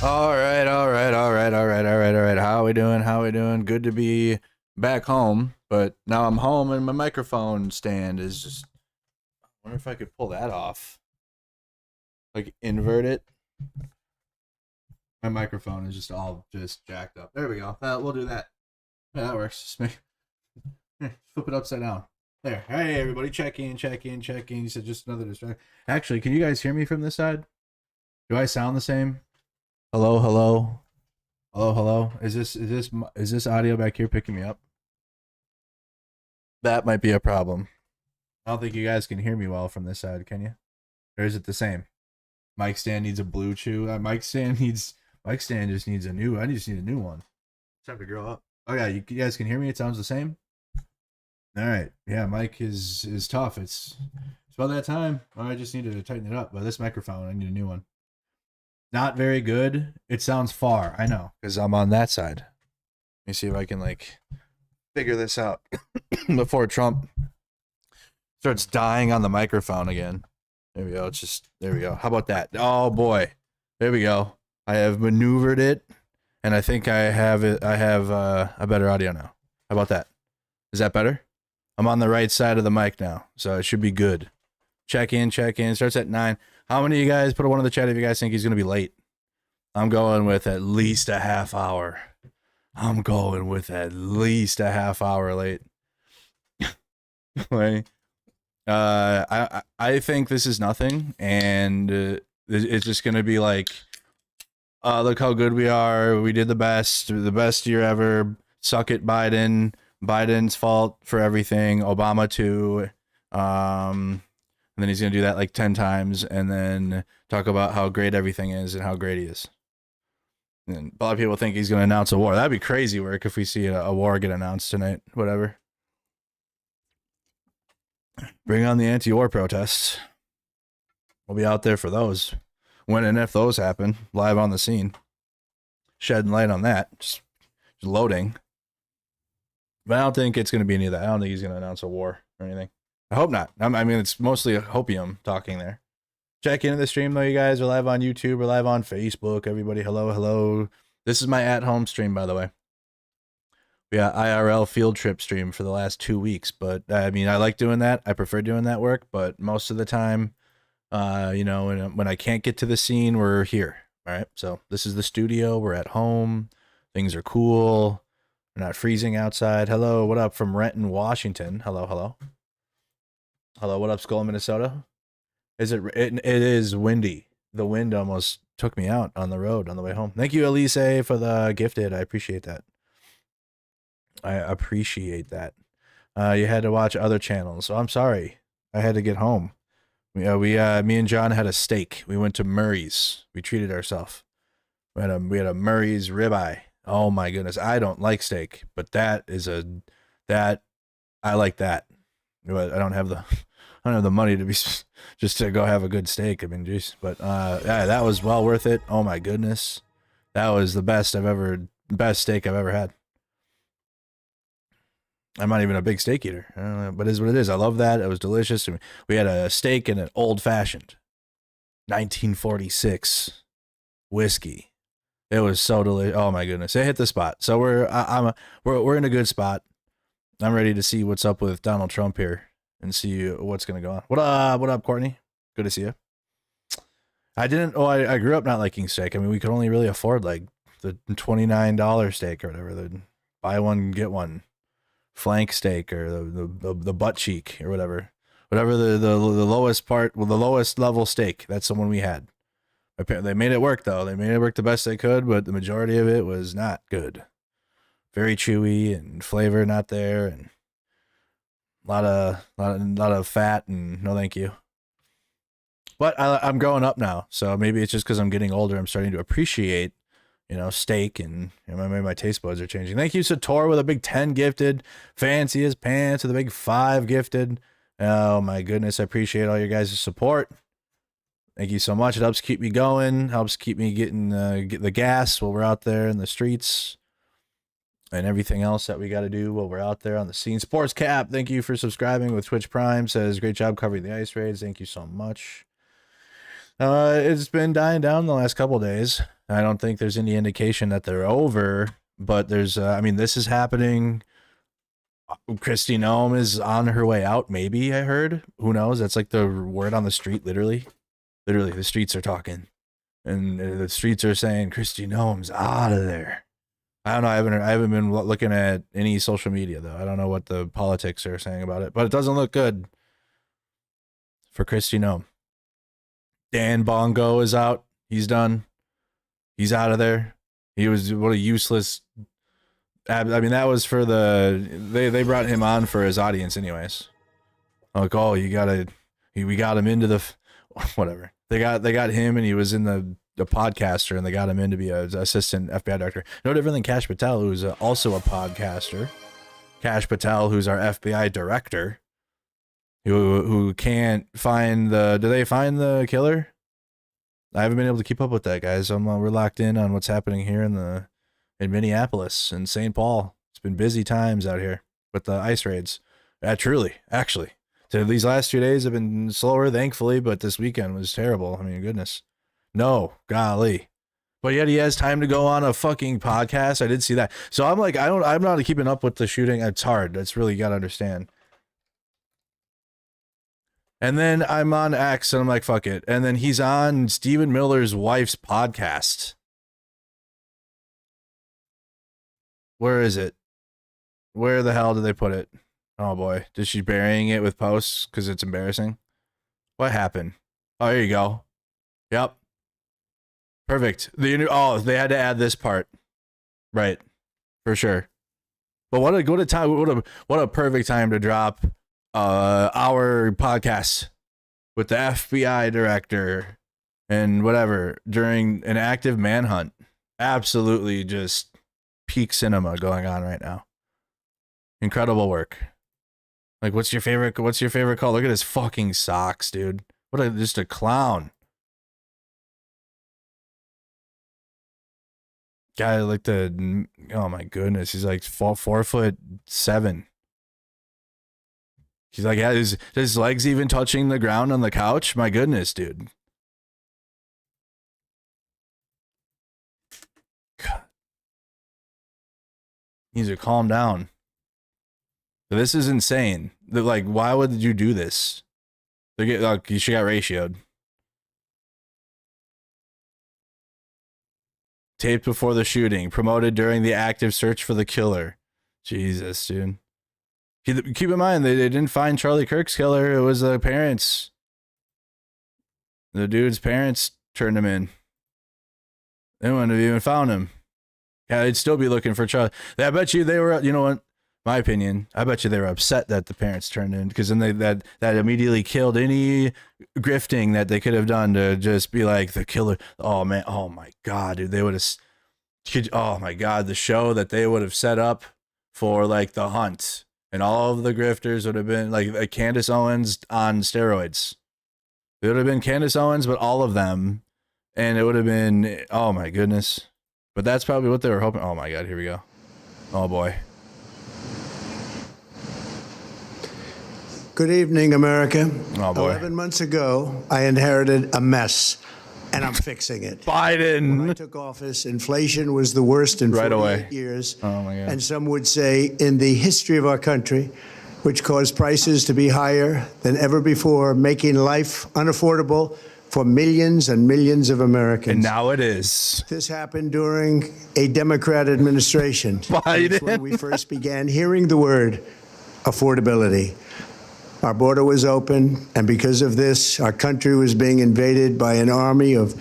All right, all right, all right, all right, all right, all right. How we doing? How we doing? Good to be back home, but now I'm home and my microphone stand is just. I wonder if I could pull that off, like invert it. My microphone is just all just jacked up. There we go. We'll do that. Yeah, that works. Just make flip it upside down. There. Hey, everybody, check in, check in, check in. You said just another distraction. Actually, can you guys hear me from this side? Do I sound the same? Hello, hello. Hello, hello. Is this audio back here picking me up? That might be a problem. I don't think you guys can hear me well from this side, can you? Or is it the same? Mic stand needs a blue chew. Mic stand just needs a new. I just need a new one. It's time to grow up. Oh yeah, you guys can hear me. It sounds the same. All right. Yeah, mic is tough. It's about that time. I just need to tighten it up. But this microphone, I need a new one. Not very good. It sounds far. I know because I'm on that side. Let me see if I can like figure this out before Trump starts dying on the microphone again. There we go. There we go. How about that? Oh boy. There we go. I have maneuvered it and I think I have a better audio now. How about that? Is that better? I'm on the right side of the mic now, so it should be good. Check in. Starts at 9. How many of you guys put a one in the chat if you guys think he's going to be late? I'm going with at least a half hour. I'm going with at least a half hour late. I think this is nothing, and it's just gonna be like, look how good we are. We did the best year ever. Suck it, Biden. Biden's fault for everything. Obama too. And then he's gonna do that like 10 times, and then talk about how great everything is and how great he is. And a lot of people think he's going to announce a war. That'd be crazy work if we see a war get announced tonight. Whatever. Bring on the anti-war protests. We'll be out there for those. When and if those happen, live on the scene. Shedding light on that. Just loading. But I don't think it's going to be any of that. I don't think he's going to announce a war or anything. I hope not. I mean, it's mostly hopium talking there. Check into the stream though, you guys. We're live on YouTube. We're live on Facebook. Everybody, hello, hello. This is my at-home stream, by the way. We got IRL field trip stream for the last 2 weeks, but I mean, I like doing that. I prefer doing that work, but most of the time, when I can't get to the scene, we're here. All right. So this is the studio. We're at home. Things are cool. We're not freezing outside. Hello, what up from Renton, Washington? Hello, hello. Hello, what up, Skull, Minnesota? It is windy. The wind almost took me out on the road on the way home. Thank you, Elise, for the gifted. I appreciate that. You had to watch other channels, so I'm sorry. I had to get home. Me and John had a steak. We went to Murray's. We treated ourselves. We had a Murray's ribeye. Oh my goodness, I don't like steak, but I like that. But I don't have the money to be just to go have a good steak. I mean, geez, but yeah, that was well worth it. Oh my goodness, that was the best steak I've ever had. I'm not even a big steak eater, but it is what it is. I love that. It was delicious. We had a steak and an old fashioned 1946 whiskey. It was so delicious. Oh my goodness, it hit the spot. So we're in a good spot. I'm ready to see what's up with Donald Trump here and see what's gonna go on. What up, Courtney? Good to see you. I grew up not liking steak. I mean, we could only really afford like the $29 steak or whatever. The buy one get one flank steak or the butt cheek or whatever the lowest part, well, the lowest level steak. That's the one we had. They made it work though. They made it work the best they could, but the majority of it was not good. Very chewy and flavor not there, and a lot of fat, and no thank you. But I'm growing up now, so maybe it's just because I'm getting older. I'm starting to appreciate, steak, and maybe my taste buds are changing. Thank you, Sator, with a big 10 gifted. Fancy as pants with a big 5 gifted. Oh my goodness, I appreciate all your guys' support. Thank you so much. It helps keep me going, helps keep me getting get the gas while we're out there in the streets, and everything else that we got to do while we're out there on the scene. Sports Cap, thank you for subscribing with Twitch Prime. Says, great job covering the ice raids. Thank you so much. It's been dying down the last couple days. I don't think there's any indication that they're over, but there's, I mean, this is happening. Kristi Noem is on her way out, maybe, I heard. Who knows? That's like the word on the street, literally. Literally, the streets are talking. And the streets are saying, Kristi Noem's out of there. I don't know. I haven't been looking at any social media, though. I don't know what the politics are saying about it, but it doesn't look good for Kristi Noem. Dan Bongo is out. He's done. He's out of there. He was, what a useless. I mean, that was for they brought him on for his audience anyways. Like, oh, we got him into the, whatever. They got him, and he was in the podcaster, and they got him in to be an assistant FBI director. No different than Kash Patel, who's also a podcaster. Kash Patel, who's our FBI director, who can't find do they find the killer? I haven't been able to keep up with that, guys. We're locked in on what's happening here in Minneapolis and St. Paul. It's been busy times out here with the ICE raids. Truly, actually. So these last 2 days have been slower, thankfully, but this weekend was terrible. I mean, goodness. No, golly. But yet he has time to go on a fucking podcast. I did see that. So I'm like, I'm not keeping up with the shooting. It's hard. That's really, you got to understand. And then I'm on X, and I'm like, fuck it. And then he's on Stephen Miller's wife's podcast. Where is it? Where the hell did they put it? Oh boy. Is she burying it with posts because it's embarrassing? What happened? Oh, here you go. Yep. Perfect. They had to add this part. Right. For sure. But what a perfect time to drop our podcast with the FBI director and whatever during an active manhunt. Absolutely just peak cinema going on right now. Incredible work. Like, what's your favorite color? Look at his fucking socks, dude. Just a clown. Guy like oh my goodness, he's like 4'7". He's like, yeah, his legs even touching the ground on the couch? My goodness, dude. God. He needs to calm down. This is insane. Like, why would you do this? She got ratioed. Taped before the shooting. Promoted during the active search for the killer. Jesus, dude. Keep in mind, they didn't find Charlie Kirk's killer. It was the parents. The dude's parents turned him in. They wouldn't have even found him. Yeah, they'd still be looking for Charlie. I bet you they were, you know what? My opinion, I bet you they were upset that the parents turned in, because then that immediately killed any grifting that they could have done to just be like the killer. Oh man, oh my god, dude, they would have. Oh my god, the show that they would have set up for like the hunt, and all of the grifters would have been like Candace Owens on steroids. It would have been Candace Owens, but all of them, and it would have been, oh my goodness. But that's probably what they were hoping. Oh my god, here we go. Oh boy. Good evening, America. Oh, boy. 11 months ago, I inherited a mess, and I'm fixing it. Biden. When I took office, inflation was the worst in 48 years. Oh, my God. And some would say in the history of our country, which caused prices to be higher than ever before, making life unaffordable for millions and millions of Americans. And now it is. This happened during a Democrat administration. Biden. When we first began hearing the word affordability. Our border was open, and because of this, our country was being invaded by an army of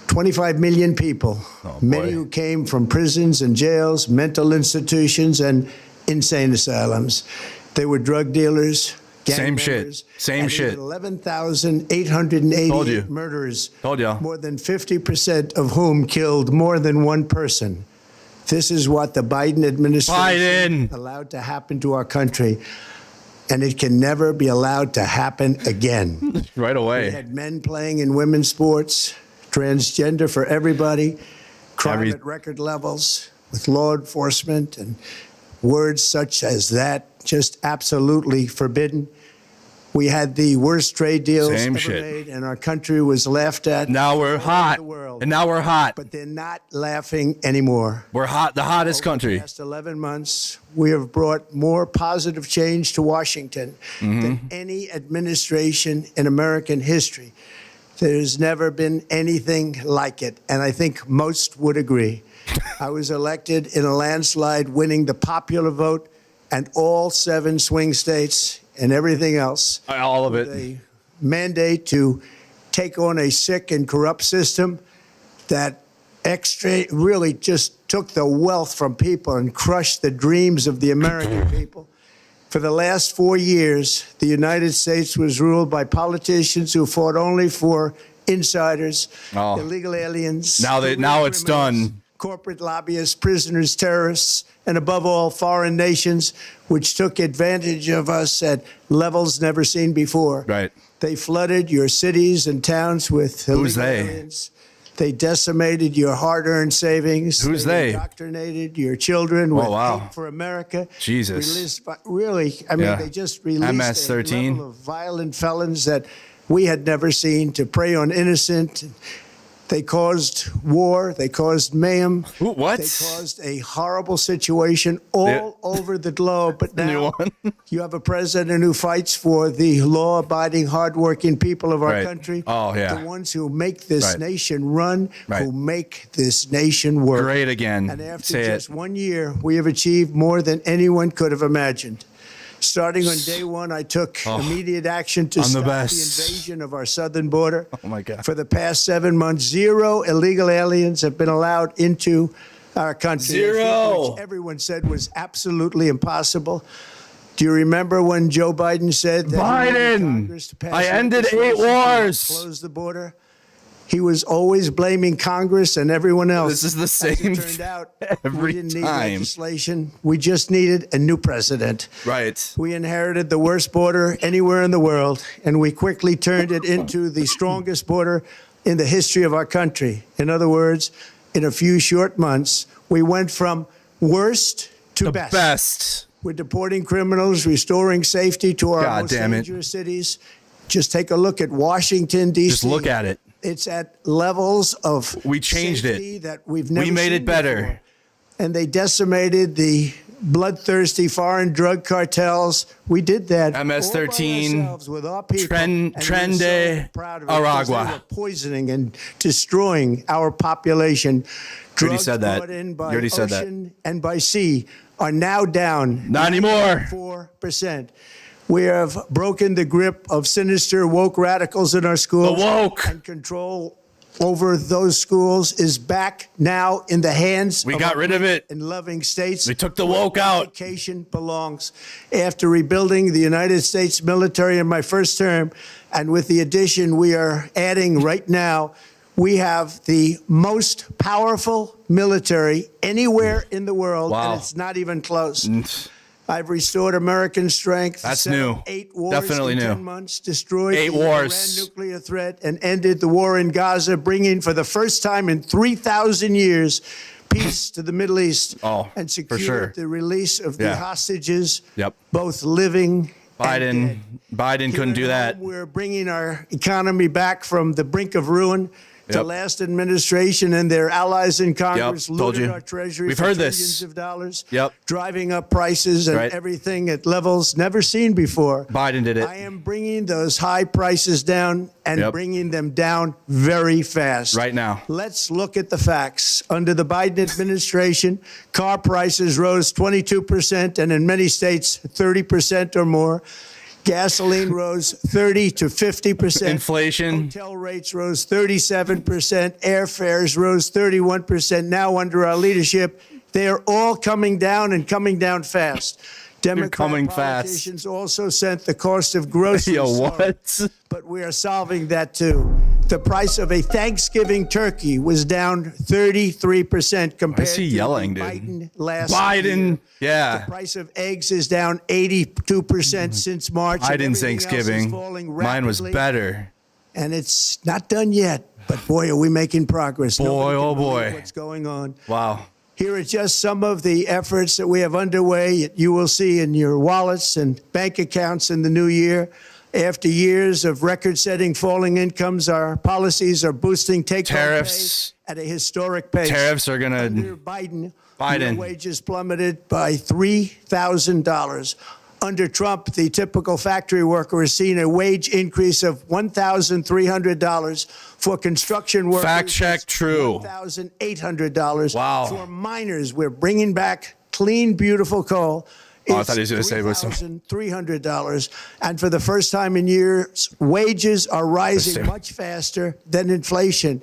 25 million people, many who came from prisons and jails, mental institutions, and insane asylums. They were drug dealers, gang members, Same shit. 11,888 murderers. Told y'all. More than 50% of whom killed more than one person. This is what the Biden administration allowed to happen to our country. And it can never be allowed to happen again. Right away. We had men playing in women's sports, transgender for everybody, crime at record levels with law enforcement, and words such as that just absolutely forbidden. We had the worst trade deals Same ever shit. made, and our country was laughed at. Now we're all over hot. the world. And now we're hot. But they're not laughing anymore. We're hot, the hottest Over country. the past 11 months, we have brought more positive change to Washington than any administration in American history. There's never been anything like it, and I think most would agree. I was elected in a landslide, winning the popular vote and all 7 swing states and everything else. All of it. A mandate to take on a sick and corrupt system that really just took the wealth from people and crushed the dreams of the American people. For the last 4 years, the United States was ruled by politicians who fought only for insiders, illegal aliens. Now it's done. Corporate lobbyists, prisoners, terrorists, and above all, foreign nations, which took advantage of us at levels never seen before. Right. They flooded your cities and towns with illegal aliens. They decimated your hard-earned savings. Who's they? Indoctrinated your children with hate for America. Jesus. They just released MS-13. a level of violent felons that we had never seen to prey on innocent. They caused war. They caused mayhem. What? They caused a horrible situation all over the globe. But now you have a president who fights for the law-abiding, hardworking people of our country. The ones who make this nation run, who make this nation work. Great again. And after just 1 year, we have achieved more than anyone could have imagined. Starting on day one, I took immediate action to stop the invasion of our southern border. Oh, my God. For the past 7 months, 0 illegal aliens have been allowed into our country. 0. Which everyone said was absolutely impossible. Do you remember when Joe Biden said that Biden, I ended 8 wars. Close the border? He was always blaming Congress and everyone else. This is the same. As it turned out, every we didn't need time. legislation. We just needed a new president. Right. We inherited the worst border anywhere in the world, and we quickly turned it into the strongest border in the history of our country. In other words, in a few short months, we went from worst to best. We're deporting criminals, restoring safety to our most dangerous cities. Just take a look at Washington, D.C. Just look at it. It's at levels of we changed safety it that we've never we made seen it better before. And they decimated the bloodthirsty foreign drug cartels. We did that MS-13 with our people, Trende Aragua, poisoning and destroying our population. Drugs said that. Brought in by you already said that. And by sea are now down. Not anymore. 4%. We have broken the grip of sinister woke radicals in our schools. The woke. And control over those schools is back now in the hands we got rid of it in loving states. We took the woke out. Education belongs. After rebuilding the United States military in my first term, and with the addition we are adding right now, we have the most powerful military anywhere in the world, and it's not even close. I've restored American strength. That's new. 8 wars Definitely in new. 10 months, destroyed 8 the wars. Iran nuclear threat, and ended the war in Gaza, bringing for the first time in 3,000 years peace to the Middle East, and secured the release of the hostages, both living and dead. Biden couldn't do that. We're bringing our economy back from the brink of ruin. The last administration and their allies in Congress looted our treasury for trillions of dollars, driving up prices and everything at levels never seen before. Biden did it. I am bringing those high prices down and bringing them down very fast. Right now. Let's look at the facts. Under the Biden administration, car prices rose 22% and in many states 30% or more. Gasoline rose 30 to 50%. Inflation. Hotel rates rose 37%. Airfares rose 31%. Now, under our leadership, they are all coming down and coming down fast. Democratic politicians also sent the cost of groceries. But we are solving that too. The price of a Thanksgiving turkey was down 33% compared to Biden last year. The price of eggs is down 82% since March. Biden's Thanksgiving. Mine was better. And it's not done yet. But boy, are we making progress. Boy, oh boy. What's going on. Wow. Here are just some of the efforts that we have underway. You will see in your wallets and bank accounts in the new year. After years of record-setting falling incomes, our policies are boosting take-home Tariffs. pay at a historic pace. Tariffs are Under gonna. Biden, Biden. real wages plummeted by $3,000. Under Trump, the typical factory worker has seen a wage increase of $1,300 for construction workers. Fact check, true. $1,800. Wow. For miners, we're bringing back clean, beautiful coal. Oh, I thought he was going to say with some. $3,300. And for the first time in years, wages are rising much faster than inflation.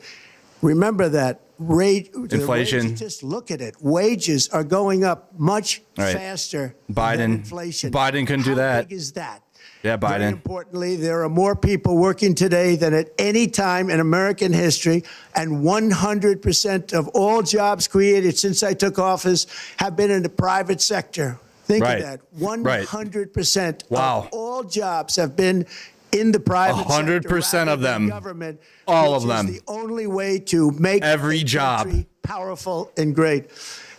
Remember that. Inflation. Just look at it. Wages are going up much faster than inflation. Biden couldn't do that. How big is that? Yeah, Very Biden. importantly, there are more people working today than at any time in American history, and 100% of all jobs created since I took office have been in the private sector. Think of that. 100% of all jobs have been in the private 100% of them. Government, all of them. Is the only way to make every job powerful and great.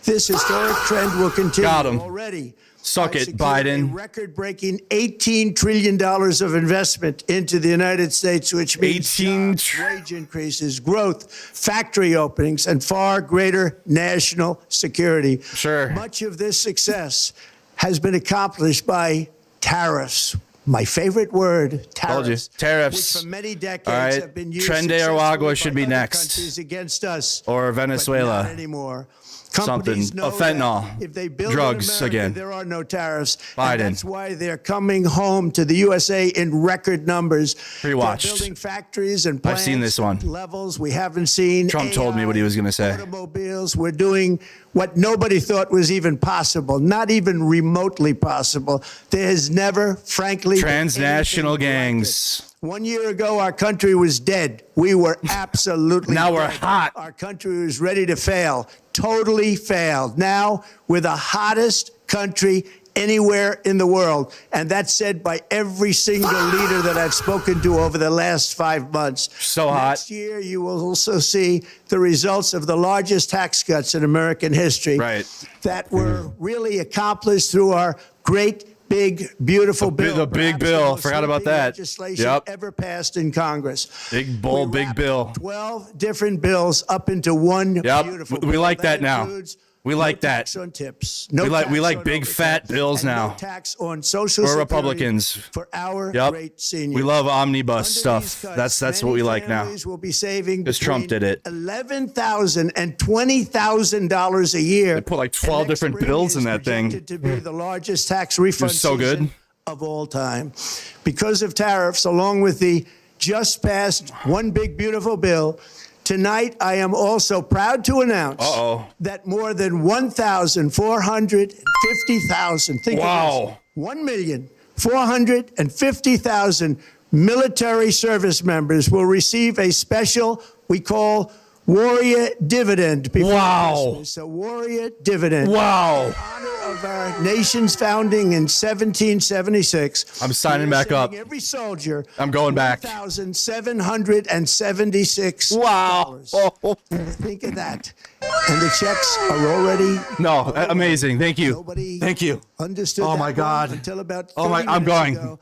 This historic trend will continue. Got him. Already. Suck it, Biden. A record-breaking $18 trillion of investment into the United States, which means jobs, wage increases, growth, factory openings, and far greater national security. Sure. Much of this success has been accomplished by tariffs. My favorite word, tariffs. Told you. Tariffs. Which for many decades have been used Tren de Aragua should be by other next. countries against us. Or Venezuela. But not anymore. Something. Fentanyl. If they build drugs in America, again. there are no tariffs. Biden. And that's why they're coming home to the USA in record numbers. Pre-watched. They're building factories and plants. I've seen this one. Levels we haven't seen. Trump told me what he was going to say. Automobiles. We're doing what nobody thought was even possible, not even remotely possible. There has never, frankly, transnational gangs. Like 1 year ago, our country was dead. We were absolutely now dead. We're hot. Our country was ready to fail. Totally failed. Now we're the hottest country anywhere in the world. And that's said by every single leader that I've spoken to over the last 5 months. So hot. Next year, you will also see the results of the largest tax cuts in American history. Right. That were really accomplished through our great, big, beautiful bill. The big bill. Forgot about that. Legislation ever passed in Congress. Big bull, big bill. 12 different bills up into one beautiful bill. We like that now. We like that. Tax on tips. We like big fat bills now. No tax on social We're security Republicans. for our great seniors. We love omnibus stuff. Cuts, that's what we like now. Will be saving because Trump did it. $11,000 and $20,000 a year. They put like 12 different bills in that thing. To be the largest tax refund so good of all time, because of tariffs, along with the just passed one big beautiful bill. Tonight, I am also proud to announce that more than 1,450,000, think of this, 1,450,000 military service members will receive a special, we call Warrior Dividend before Christmas. A Warrior Dividend. Wow. In honor of our nation's founding in 1776. I'm signing back up. Every soldier. I'm going back. $1,776. Wow. Think of that. And the checks are already. No, amazing. Thank you. Thank you. Understood. Oh my God. Until about I'm going. Ago.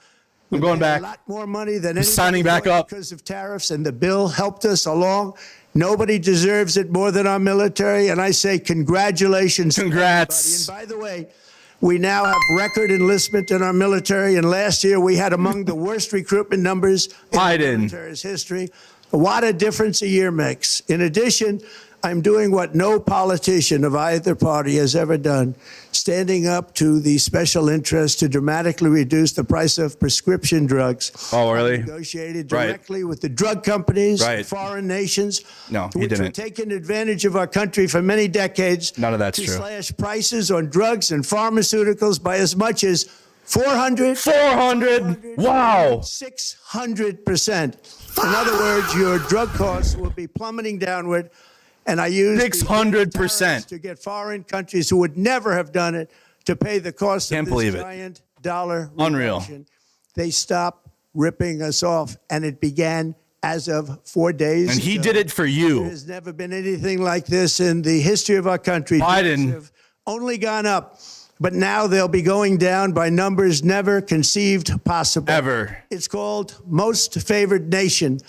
I'm going back. A lot more money than anybody signing back up because of tariffs, and the bill helped us along. Nobody deserves it more than our military, and I say congratulations. Congrats. To everybody. And by the way, we now have record enlistment in our military, and last year we had among the worst recruitment numbers in the military's history. What a difference a year makes. In addition, I'm doing what no politician of either party has ever done, standing up to the special interest to dramatically reduce the price of prescription drugs. Oh, really? Negotiated directly with the drug companies, foreign nations, which were taking advantage of our country for many decades. None of that's true. Slash prices on drugs and pharmaceuticals by as much as 400. Wow. 600%. In other words, your drug costs will be plummeting downward. And I use 600% to get foreign countries who would never have done it to pay the cost of this giant dollar Unreal. Reduction. They stopped ripping us off, and it began as of 4 days And he did it for you. There has never been anything like this in the history of our country. Biden have only gone up. but now they'll be going down by numbers never conceived possible. Ever. It's called Most Favored Nation,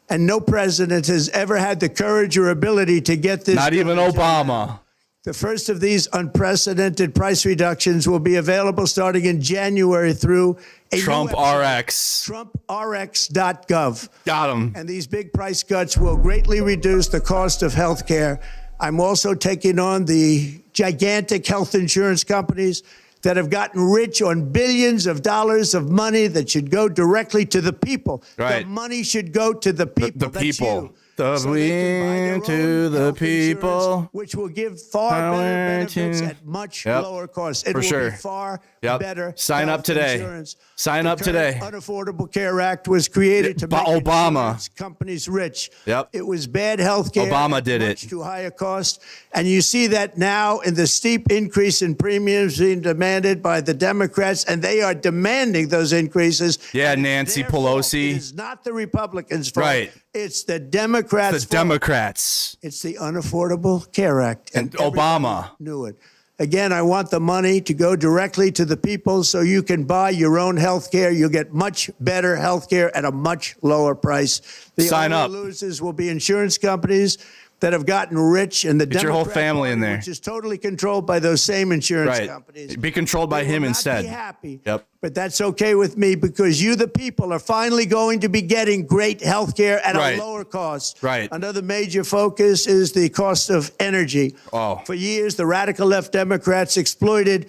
and no president has ever had the courage or ability to get this. Not even Obama. The first of these unprecedented price reductions will be available starting in January through a Trump new website, RX. TrumpRx.gov. Got him. And these big price cuts will greatly reduce the cost of health care. I'm also taking on the gigantic health insurance companies that have gotten rich on billions of dollars of money that should go directly to the people. Right. The money should go to the people. The That's people. you. The So they can buy their win to own the health people. insurance, which will give far Power better benefits to- at much Yep. lower costs. It For will sure. be far Yep. better. Sign up health today. insurance. Sign The up current today. Unaffordable Care Act was created to make Obama. insurance companies rich. Yep. It was bad health care. Obama at did much it. too high a cost. And you see that now in the steep increase in premiums being demanded by the Democrats, and they are demanding those increases. Yeah, And it's Nancy their fault. Pelosi. It is not the Republicans' fault. Right. It's the Democrats' The fault. Democrats. It's the Unaffordable Care Act. And everybody Obama. knew it. Again, I want the money to go directly to the people so you can buy your own health care. You'll get much better health care at a much lower price. The Sign only up. losers will be insurance companies that have gotten rich, and the Get your whole Democrat family in Party, there. which is totally controlled by those same insurance Right. companies. Be controlled by They him will not instead. Be happy. Yep. But that's okay with me because you, the people, are finally going to be getting great health care at Right. a lower cost. Right. Another major focus is the cost of energy. Oh. For years, the radical left Democrats exploited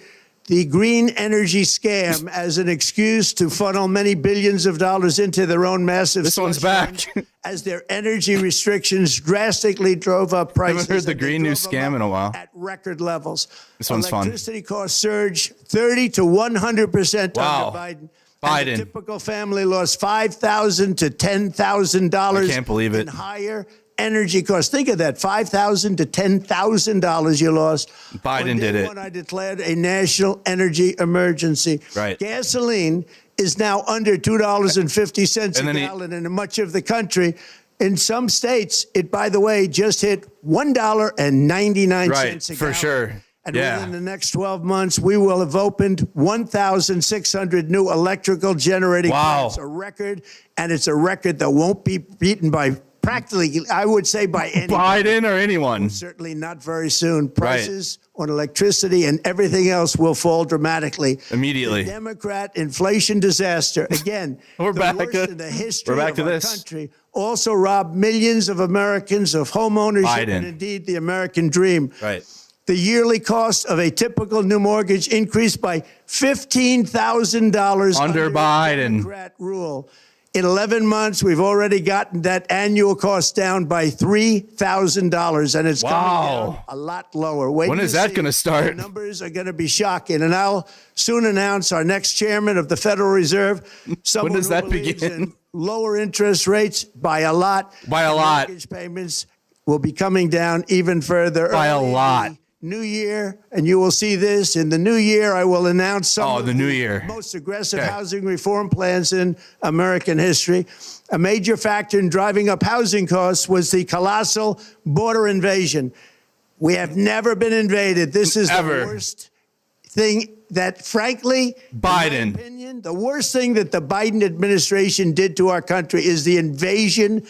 the green energy scam as an excuse to funnel many billions of dollars into their own massive. This one's slush back. funds as their energy restrictions drastically drove up prices. Haven't heard the and they green new drove them scam up in a while. At record levels. This one's fun. Electricity costs surged 30 to 100% Wow. under Biden. Biden. And the typical family lost $5,000 to $10,000. I can't believe it. In higher energy costs. Think of that, $5,000 to $10,000 you lost. Biden On did day it. one, I declared a national energy emergency. Right. Gasoline is now under $2.50 a And then gallon in much of the country. In some states, it, by the way, just hit $1.99 Right, a for gallon. sure. And Yeah. within the next 12 months, we will have opened 1,600 new electrical generating Wow. plants, a record, and it's a record that won't be beaten by practically, I would say, by anyone. Biden or anyone. Certainly not very soon. Prices on electricity and everything else will fall dramatically. Immediately. The Democrat inflation disaster, again, We're the back worst to- in the history we're back of to our this. country, also robbed millions of Americans of home ownership Biden. and indeed the American dream. Right. The yearly cost of a typical new mortgage increased by $15,000 Under Biden. Democrat rule. In 11 months, we've already gotten that annual cost down by $3,000, and it's coming Wow. down a lot lower. Wait When to is that see. gonna start? The numbers are going to be shocking, and I'll soon announce our next chairman of the Federal Reserve. Someone does who that believes begin? in lower interest rates by a lot. By a and lot. Mortgage payments will be coming down even further. By a early in lot. the New year, and you will see this in the new year. I will announce some Oh, of the new year. most aggressive Okay. housing reform plans in American history. A major factor in driving up housing costs was the colossal border invasion. We have never been invaded. This is Ever. the worst thing that, frankly, Biden. in my opinion, the worst thing that the Biden administration did to our country is the invasion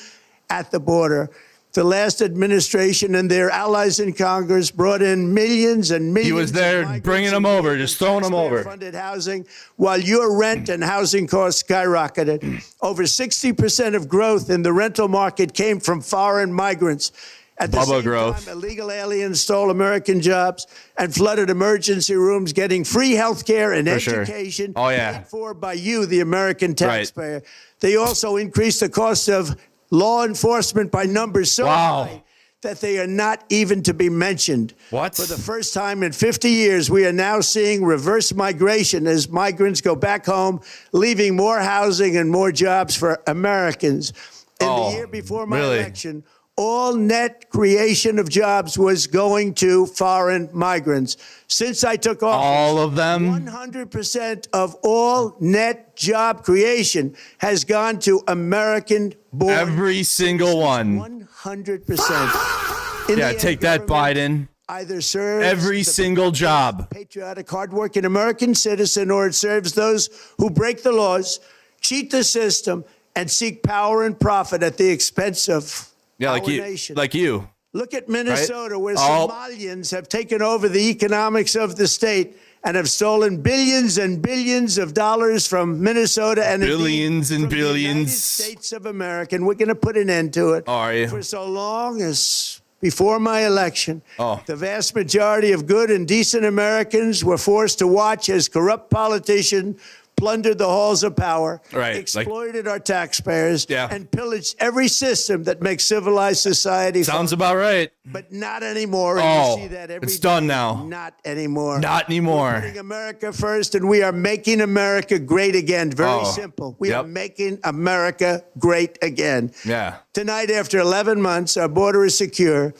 at the border. The last administration and their allies in Congress brought in millions and millions. He was there of migrants bringing them and over, just throwing them over. Funded housing, while your rent and housing costs skyrocketed. Over 60% of growth in the rental market came from foreign migrants. At the Bubba same growth. time, illegal aliens stole American jobs and flooded emergency rooms, getting free health care and For sure. education Oh, yeah. paid for by you, the American taxpayer. They also increased the cost of law enforcement by numbers so Wow. high that they are not even to be mentioned. What? For the first time in 50 years, we are now seeing reverse migration as migrants go back home, leaving more housing and more jobs for Americans. In Oh, the year before my really? election, all net creation of jobs was going to foreign migrants. Since I took office, All of them? 100% of all net job creation has gone to American-born. Every single one. 100%. In Yeah, the end, take that, government Biden. either serves Every the single job. patriotic, hardworking American citizen, or it serves those who break the laws, cheat the system, and seek power and profit at the expense of our nation. Like you. Look at Minnesota, where Oh. Somalians have taken over the economics of the state and have stolen billions and billions of dollars from Minnesota and Billions and from the United billions. States of America. And we're going to put an end to it. Are you? For so long as before my election, Oh. the vast majority of good and decent Americans were forced to watch as corrupt politicians plundered the halls of power, Right, exploited our taxpayers, Yeah. and pillaged every system that makes civilized society Sounds function. about right. But not anymore. And Oh, you see that every it's done day. now. Not anymore. Not anymore. We're putting America first, and we are making America great again. Very Oh, simple. We yep. are making America great again. Yeah. Tonight, after 11 months, our border is secure.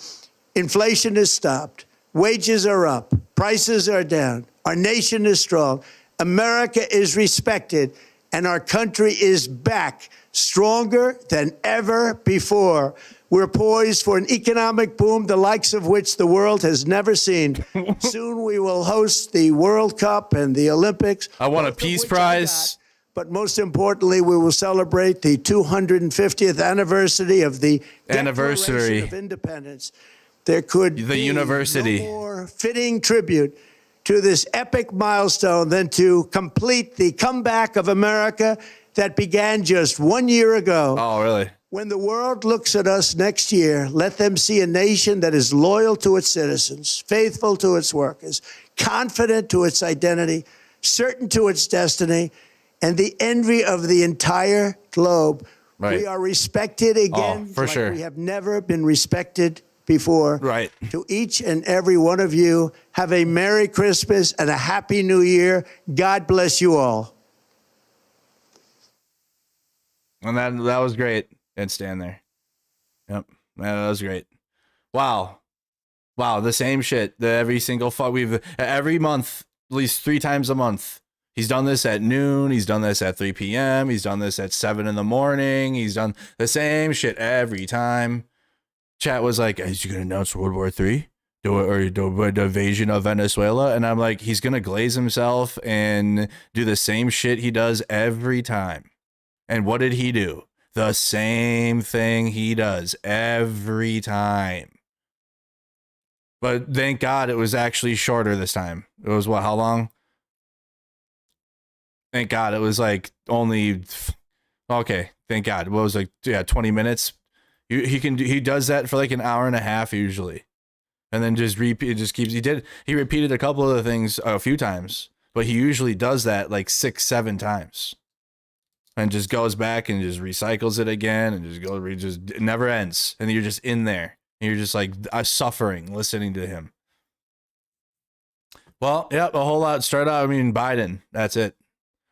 Inflation is stopped. Wages are up. Prices are down. Our nation is strong. America is respected, and our country is back, stronger than ever before. We're poised for an economic boom, the likes of which the world has never seen. Soon we will host the World Cup and the Olympics. I won a both of peace which I prize. got. But most importantly, we will celebrate the 250th anniversary of the Declaration of Independence. There could The be university. no more fitting tribute to this epic milestone than to complete the comeback of America that began just 1 year ago. Oh, really? When the world looks at us next year, let them see a nation that is loyal to its citizens, faithful to its workers, confident to its identity, certain to its destiny, and the envy of the entire globe. Right. We are respected again for like sure. we have never been respected before. Right. To each and every one of you, have a Merry Christmas and a Happy New Year. God bless you all. And that was great. And stand there. Yep. That was great. Wow. The same shit. Every single every month, at least 3 times a month. He's done this at noon. He's done this at 3 p.m. He's done this at 7 in the morning. He's done the same shit every time. Chat was like, is he going to announce World War III? Or the invasion of Venezuela? And I'm like, he's going to glaze himself and do the same shit he does every time. And what did he do? The same thing he does every time. But thank God it was actually shorter this time. It was what? How long? Thank God it was like only. Okay, thank God. What was 20 minutes. He does that for like an hour and a half usually, and then just repeat. It just keeps. He repeated a couple of the things a few times, but he usually does that like 6-7 times, and just goes back and just recycles it again, and it never ends, and you're just in there, and you're just like suffering listening to him. Well, yeah, a whole lot. Start out. I mean, Biden. That's it.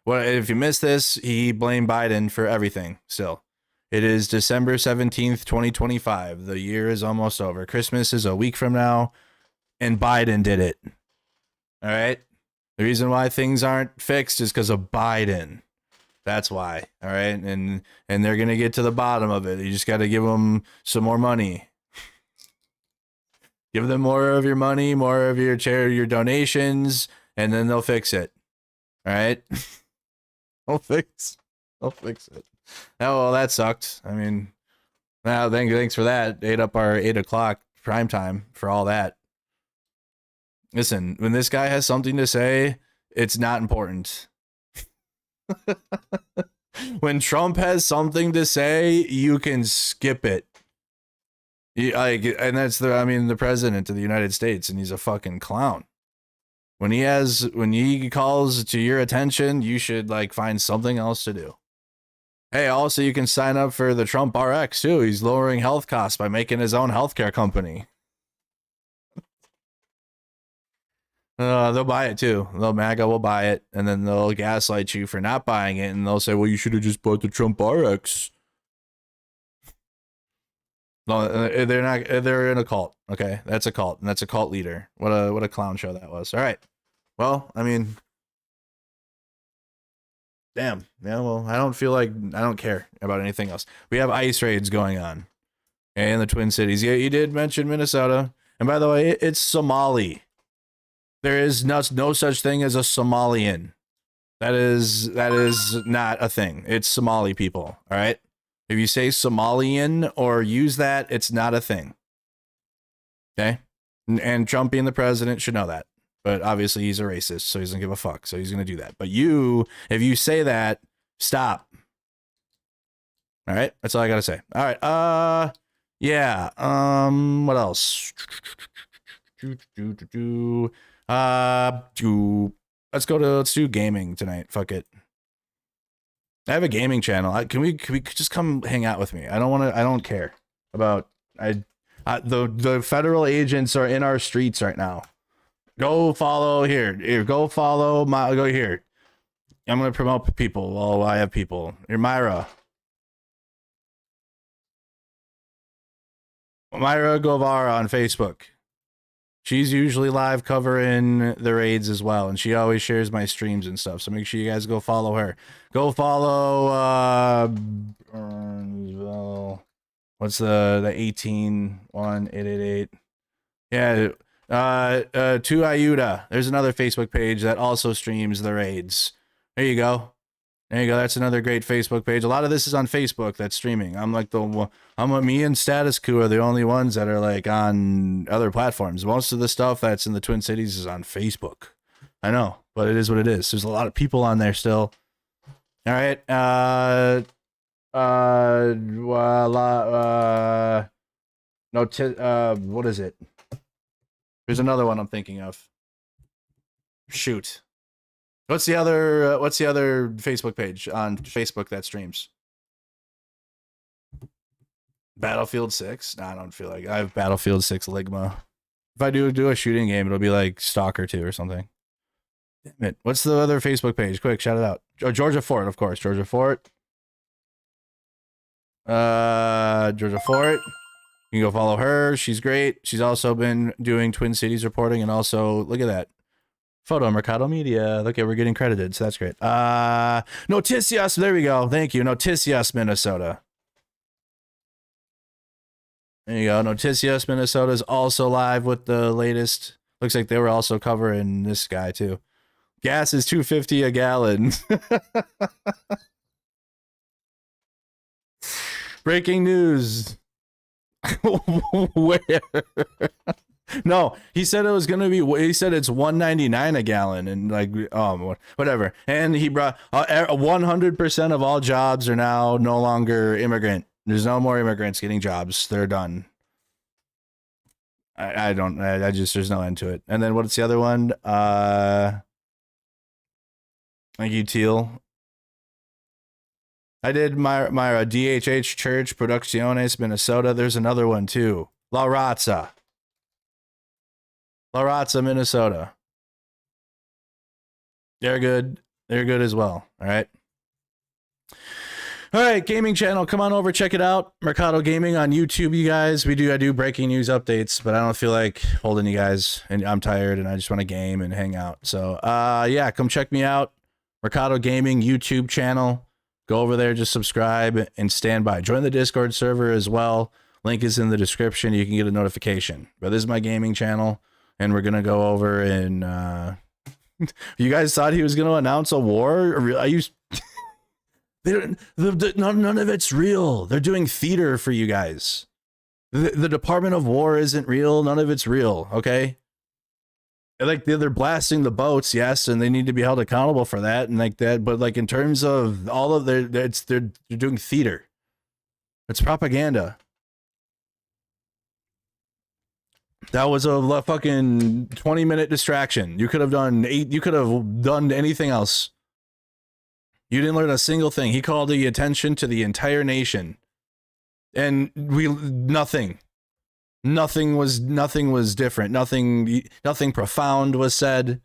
Well, if you missed this, he blamed Biden for everything. Still. It is December 17th, 2025. The year is almost over. Christmas is a week from now, and Biden did it. All right? The reason why things aren't fixed is because of Biden. That's why. All right? And they're going to get to the bottom of it. You just got to give them some more money. Give them more of your money, more of your your donations, and then they'll fix it. All right? They'll fix it. Oh, well, that sucked. I mean, now thanks for that. Ate up our 8 o'clock prime time for all that. Listen, when this guy has something to say, it's not important. When Trump has something to say, you can skip it. And that's the president of the United States, and he's a fucking clown. When he calls to your attention, you should find something else to do. Hey, also you can sign up for the Trump RX too. He's lowering health costs by making his own healthcare company. They'll buy it too. MAGA will buy it, and then they'll gaslight you for not buying it, and they'll say, "Well, you should have just bought the Trump RX." No, they're not. They're in a cult. Okay, that's a cult, and that's a cult leader. What a clown show that was. All right. Well, I mean, damn. Yeah. Well, I don't care about anything else. We have ICE raids going on in the Twin Cities. Yeah, you did mention Minnesota. And by the way, it's Somali. There is no such thing as a Somalian. That is not a thing. It's Somali people. All right. If you say Somalian or use that, it's not a thing. Okay. And Trump being the president should know that. But obviously he's a racist, so he doesn't give a fuck. So he's going to do that. But if you say that, stop. All right. That's all I got to say. All right. Yeah. What else? Let's do gaming tonight. Fuck it. I have a gaming channel. Can we just come hang out with me? I don't care about the federal agents are in our streets right now. Go follow here. Go follow go here. I'm gonna promote people while I have people. You're Myra Guevara on Facebook. She's usually live covering the raids as well, and she always shares my streams and stuff. So make sure you guys go follow her. Go follow Burnsville. What's the 18-1-888? Yeah, to Ayuda. There's another Facebook page that also streams the raids. There you go. That's another great Facebook page. A lot of this is on Facebook that's streaming. Me and Status Quo are the only ones that are like on other platforms. Most of the stuff that's in the Twin Cities is on Facebook. I know, but it is what it is. There's a lot of people on there still. All right. What is it? There's another one I'm thinking of. Shoot. What's the other Facebook page on Facebook that streams? Battlefield 6? Nah, I don't feel like I have Battlefield 6 Ligma. If I do a shooting game, it'll be like Stalker 2 or something. Damn it. What's the other Facebook page? Quick, shout it out. Oh, Georgia Fort, of course. Georgia Fort. Georgia Fort. You can go follow her. She's great. She's also been doing Twin Cities reporting, and also look at that. Photo Mercado Media. Look at, we're getting credited, so that's great. Noticias, there we go. Thank you. Noticias, Minnesota. There you go. Noticias, Minnesota is also live with the latest. Looks like they were also covering this guy too. Gas is $2.50 a gallon. Breaking news. Where? No, he said it was gonna be. He said it's $1.99 a gallon, and like, whatever. And he brought 100% of all jobs are now no longer immigrant. There's no more immigrants getting jobs. They're done. I just there's no end to it. And then what's the other one? Thank you, Teal. I did my DHH Church Producciones, Minnesota. There's another one too. La Raza, Minnesota. They're good. They're good as well. All right. All right, gaming channel. Come on over, check it out. Mercado Gaming on YouTube, you guys. I do breaking news updates, but I don't feel like holding you guys, and I'm tired, and I just want to game and hang out. So, yeah, come check me out. Mercado Gaming YouTube channel. Go over there, just subscribe and stand by. Join the Discord server as well. Link is in the description. You can get a notification. But this is my gaming channel, and we're gonna go over and. You guys thought he was gonna announce a war? None of it's real. They're doing theater for you guys. The Department of War isn't real. None of it's real. Okay. Like they're blasting the boats, yes, and they need to be held accountable for that and like that. But like in terms of all of they're doing theater. It's propaganda. That was a fucking 20-minute distraction. You could have done You could have done anything else. You didn't learn a single thing. He called the attention to the entire nation, and nothing was different. Nothing profound was said.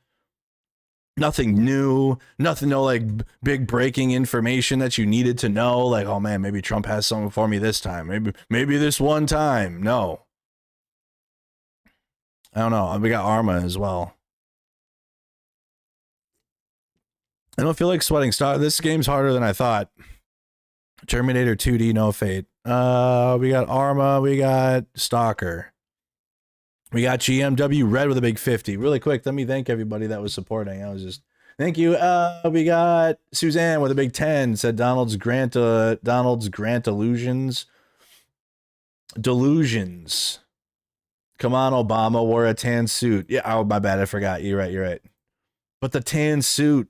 Nothing new. Nothing. No like big breaking information that you needed to know. Like, oh man, maybe Trump has something for me this time. Maybe this one time. No. I don't know. We got Arma as well. I don't feel like sweating. This game's harder than I thought. Terminator 2D, no fate. We got Arma. We got Stalker. We got GMW Red with a big 50. Really quick, let me thank everybody that was supporting. Thank you. We got Suzanne with a big 10. Said Donald's Grant Illusions. Delusions. Come on, Obama wore a tan suit. Yeah, oh, my bad. I forgot. You're right. But the tan suit.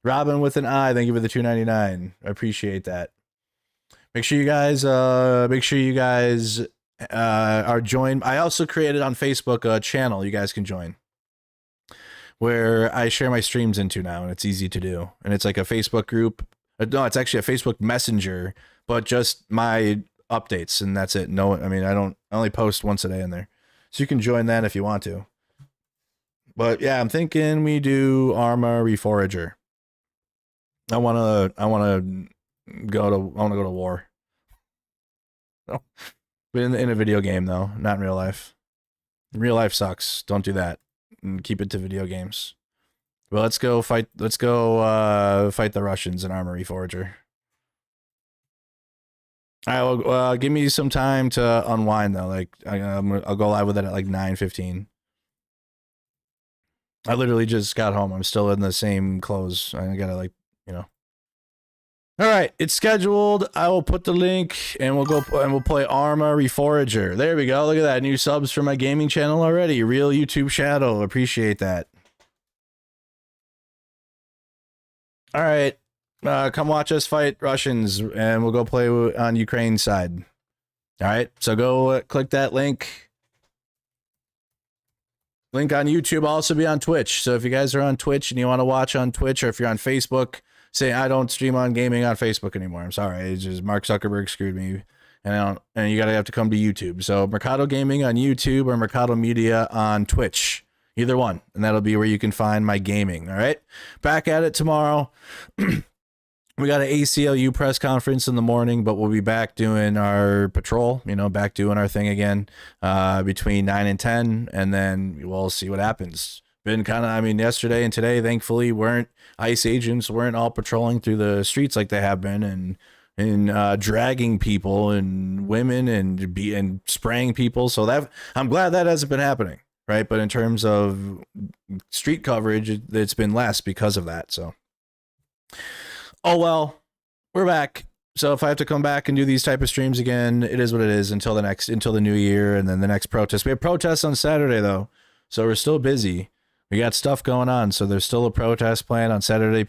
Robin with an I. Thank you for the $2.99. I appreciate that. Make sure you guys are joined. I also created on Facebook a channel you guys can join where I share my streams into now, and it's easy to do. And it's like a Facebook group. No, it's actually a Facebook Messenger, but just my updates, and that's it. No, I mean, I only post once a day in there. So you can join that if you want to. But yeah, I'm thinking we do Armory Forager. I want to go to war. No. But in a video game though, not in real life. Real life sucks. Don't do that. And keep it to video games. Well, let's go fight the Russians in Armory Forager. All right, well, give me some time to unwind though. Like I'll go live with it at like 9:15. I literally just got home. I'm still in the same clothes. I gotta All right, it's scheduled. I will put the link, and we'll play Armory Forager. There we go. Look at that. New subs for my gaming channel already. Real YouTube Shadow. Appreciate that. All right, come watch us fight Russians, and we'll go play on Ukraine's side. All right, so go click that link. Link on YouTube. I'll also be on Twitch. So if you guys are on Twitch and you want to watch on Twitch, or if you're on Facebook, say I don't stream on gaming on Facebook anymore. I'm sorry. It's just Mark Zuckerberg screwed me, and you gotta have to come to YouTube. So Mercado Gaming on YouTube or Mercado Media on Twitch, either one, and that'll be where you can find my gaming. All right, back at it tomorrow. We got an ACLU press conference in the morning, but we'll be back doing our patrol, back doing our thing again between 9 and 10, and then we'll see what happens. Been yesterday and today, thankfully, ICE agents weren't all patrolling through the streets like they have been and dragging people and women and spraying people. So that I'm glad that hasn't been happening, right? But in terms of street coverage, it's been less because of that. So. Oh, well, we're back. So if I have to come back and do these type of streams again, it is what it is until the new year and then the next protest. We have protests on Saturday, though, so we're still busy. We got stuff going on, so there's still a protest planned on Saturday. I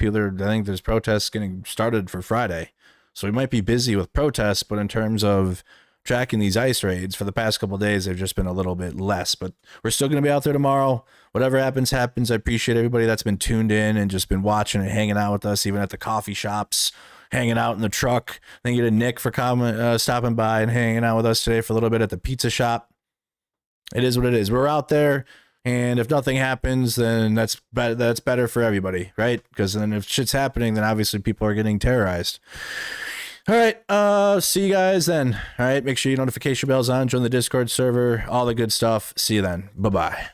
think there's protests getting started for Friday. So we might be busy with protests, but in terms of tracking these ICE raids for the past couple of days, they've just been a little bit less. But we're still going to be out there tomorrow. Whatever happens. I appreciate everybody that's been tuned in and just been watching and hanging out with us, even at the coffee shops, hanging out in the truck. Thank you to Nick for stopping by and hanging out with us today for a little bit at the pizza shop. It is what it is. We're out there, and if nothing happens, then that's better for everybody, right? Because then if shit's happening, then obviously people are getting terrorized. All right, see you guys then. All right, make sure your notification bell's on, join the Discord server, all the good stuff. See you then. Bye-bye.